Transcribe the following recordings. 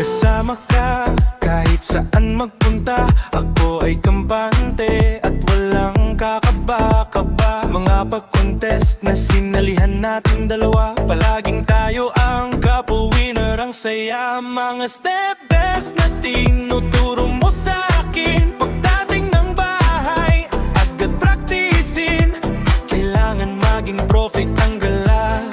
kasama ka, kahit saan magpunta. Ako ay kampante at walang kakaba-kaba. Mga pag-contest na sinalihan natin dalawa, palaging tayo ang couple-winner. Ang saya, mga step best na tinuturo mo sa akin. Pagdating ng bahay, agad praktisin. Kailangan maging perfect ang gala.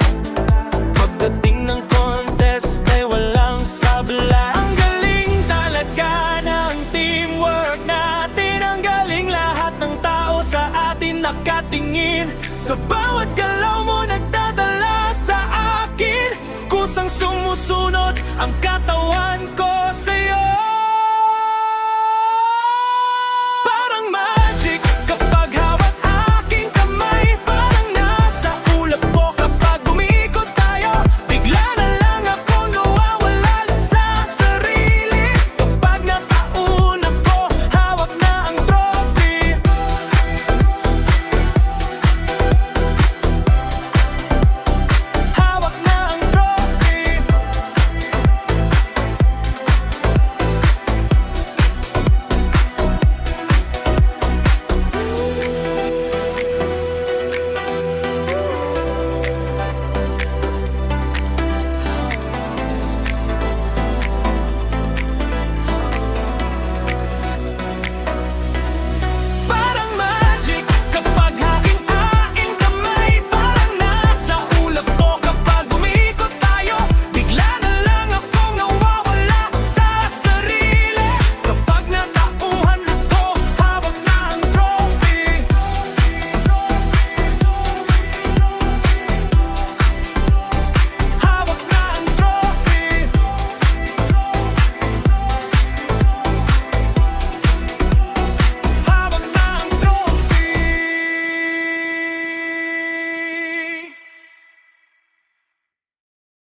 Pagdating ng contest ay walang sabla. Ang galing talaga ng teamwork natin. Ang galing, lahat ng tao sa atin nakatingin. Sa bawat galaw mo nagdadala sa akin, kusang sumusunod ang katawan.